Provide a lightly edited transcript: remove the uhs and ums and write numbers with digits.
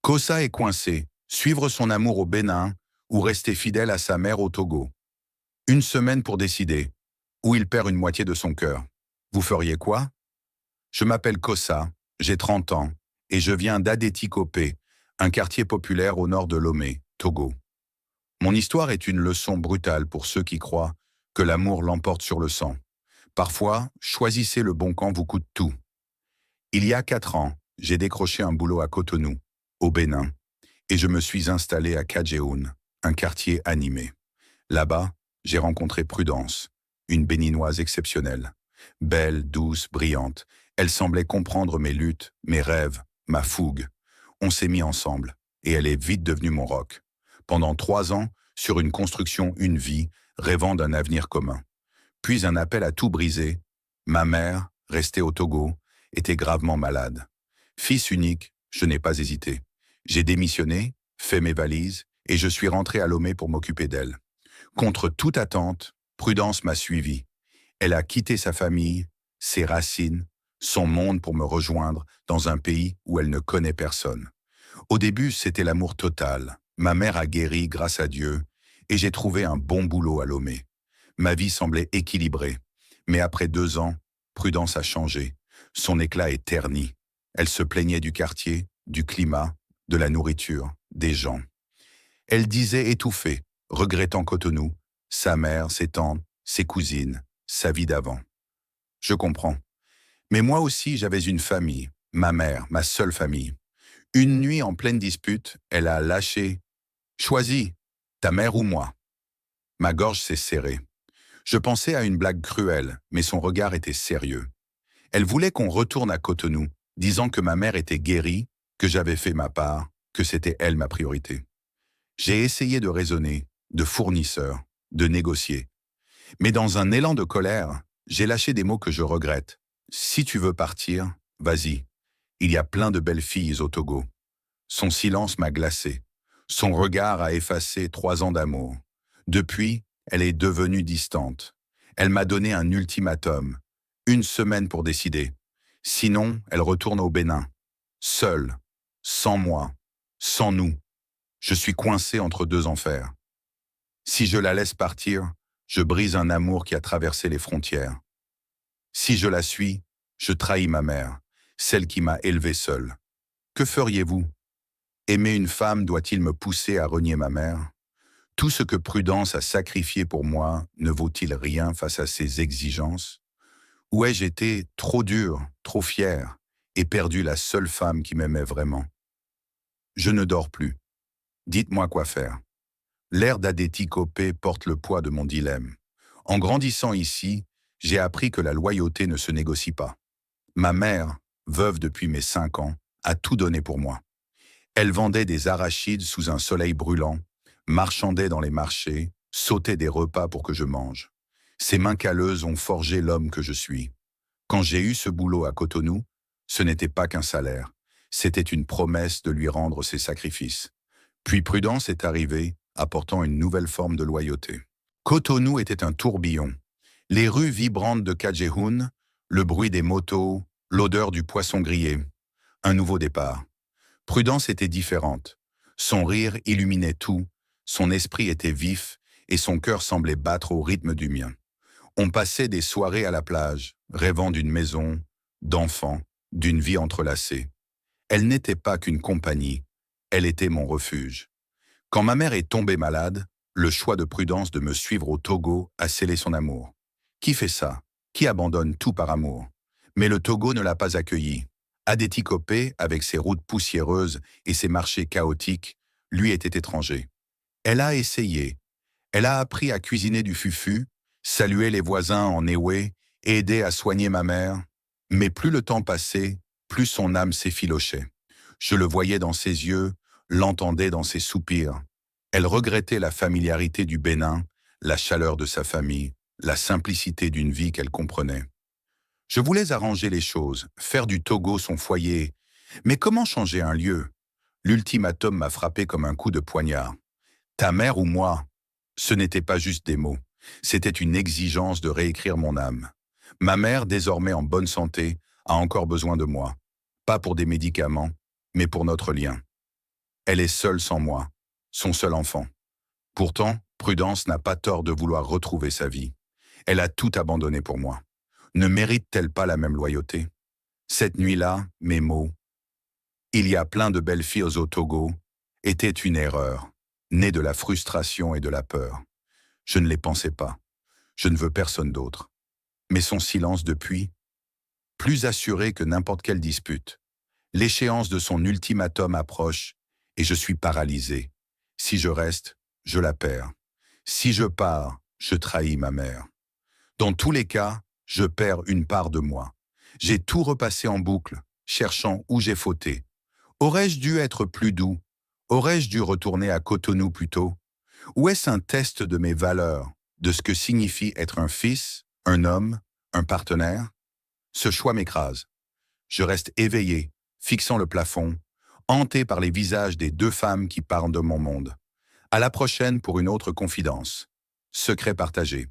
Kossa est coincé, suivre son amour au Bénin ou rester fidèle à sa mère au Togo. Une semaine pour décider, ou il perd une moitié de son cœur. Vous feriez quoi? Je m'appelle Kossa, j'ai 30 ans, et je viens d'Adétikopé, un quartier populaire au nord de Lomé, Togo. Mon histoire est une leçon brutale pour ceux qui croient que l'amour l'emporte sur le sang. Parfois, choisissez le bon camp vous coûte tout. Il y a 4 ans, j'ai décroché un boulot à Cotonou, au Bénin, et je me suis installé à Kadjehoun, un quartier animé. Là-bas, j'ai rencontré Prudence, une béninoise exceptionnelle. Belle, douce, brillante, elle semblait comprendre mes luttes, mes rêves, ma fougue. On s'est mis ensemble, et elle est vite devenue mon roc. Pendant 3 ans, sur une construction, une vie, rêvant d'un avenir commun. Puis un appel à tout briser. Ma mère, restée au Togo, était gravement malade. Fils unique, je n'ai pas hésité. J'ai démissionné, fait mes valises, et je suis rentré à Lomé pour m'occuper d'elle. Contre toute attente, Prudence m'a suivi. Elle a quitté sa famille, ses racines, son monde pour me rejoindre dans un pays où elle ne connaît personne. Au début, c'était l'amour total. Ma mère a guéri grâce à Dieu, et j'ai trouvé un bon boulot à Lomé. Ma vie semblait équilibrée. Mais après 2 ans, Prudence a changé. Son éclat est terni. Elle se plaignait du quartier, du climat, de la nourriture, des gens. Elle disait étouffée, regrettant Cotonou, sa mère, ses tantes, ses cousines, sa vie d'avant. Je comprends. Mais moi aussi, j'avais une famille, ma mère, ma seule famille. Une nuit en pleine dispute, elle a lâché « Choisis, ta mère ou moi ?» Ma gorge s'est serrée. Je pensais à une blague cruelle, mais son regard était sérieux. Elle voulait qu'on retourne à Cotonou, disant que ma mère était guérie, que j'avais fait ma part, que c'était elle ma priorité. J'ai essayé de raisonner, de fournisseur, de négocier. Mais dans un élan de colère, j'ai lâché des mots que je regrette. Si tu veux partir, vas-y. Il y a plein de belles filles au Togo. Son silence m'a glacé. Son regard a effacé 3 ans d'amour. Depuis, elle est devenue distante. Elle m'a donné un ultimatum. 1 semaine pour décider. Sinon, elle retourne au Bénin. Seule. Sans moi. Sans nous. Je suis coincé entre 2 enfers. Si je la laisse partir, je brise un amour qui a traversé les frontières. Si je la suis, je trahis ma mère, celle qui m'a élevé seule. Que feriez-vous? Aimer une femme doit-il me pousser à renier ma mère? Tout ce que Prudence a sacrifié pour moi ne vaut-il rien face à ses exigences? Ou ai-je été trop dur, trop fier, et perdu la seule femme qui m'aimait vraiment? Je ne dors plus. Dites-moi quoi faire. L'air d'Adétikopé porte le poids de mon dilemme. En grandissant ici, j'ai appris que la loyauté ne se négocie pas. Ma mère, veuve depuis mes 5 ans, a tout donné pour moi. Elle vendait des arachides sous un soleil brûlant, marchandait dans les marchés, sautait des repas pour que je mange. Ses mains calleuses ont forgé l'homme que je suis. Quand j'ai eu ce boulot à Cotonou, ce n'était pas qu'un salaire, c'était une promesse de lui rendre ses sacrifices. Puis Prudence est arrivée, apportant une nouvelle forme de loyauté. Cotonou était un tourbillon. Les rues vibrantes de Kadjehoun, le bruit des motos, l'odeur du poisson grillé. Un nouveau départ. Prudence était différente. Son rire illuminait tout, son esprit était vif et son cœur semblait battre au rythme du mien. On passait des soirées à la plage, rêvant d'une maison, d'enfants, d'une vie entrelacée. Elle n'était pas qu'une compagnie, elle était mon refuge. Quand ma mère est tombée malade, le choix de Prudence de me suivre au Togo a scellé son amour. Qui fait ça? Qui abandonne tout par amour? Mais le Togo ne l'a pas accueilli. Adétikopé, avec ses routes poussiéreuses et ses marchés chaotiques, lui était étranger. Elle a essayé. Elle a appris à cuisiner du fufu, saluer les voisins en éoué, aider à soigner ma mère. Mais plus le temps passait, plus son âme s'effilochait. Je le voyais dans ses yeux, l'entendais dans ses soupirs. Elle regrettait la familiarité du Bénin, la chaleur de sa famille, la simplicité d'une vie qu'elle comprenait. Je voulais arranger les choses, faire du Togo son foyer. Mais comment changer un lieu? L'ultimatum m'a frappé comme un coup de poignard. Ta mère ou moi? Ce n'était pas juste des mots. C'était une exigence de réécrire mon âme. Ma mère, désormais en bonne santé, a encore besoin de moi. Pas pour des médicaments, mais pour notre lien. Elle est seule sans moi, son seul enfant. Pourtant, Prudence n'a pas tort de vouloir retrouver sa vie. Elle a tout abandonné pour moi. Ne mérite-t-elle pas la même loyauté? Cette nuit-là, mes mots, il y a plein de belles filles au Togo, étaient une erreur, née de la frustration et de la peur. Je ne les pensais pas. Je ne veux personne d'autre. Mais son silence depuis, plus assuré que n'importe quelle dispute. L'échéance de son ultimatum approche et je suis paralysé. Si je reste, je la perds. Si je pars, je trahis ma mère. Dans tous les cas, je perds une part de moi. J'ai tout repassé en boucle, cherchant où j'ai fauté. Aurais-je dû être plus doux? Aurais-je dû retourner à Cotonou plus tôt? Ou est-ce un test de mes valeurs, de ce que signifie être un fils, un homme, un partenaire? Ce choix m'écrase. Je reste éveillé, fixant le plafond, hanté par les visages des deux femmes qui parlent de mon monde. À la prochaine pour une autre confidence. Secret partagé.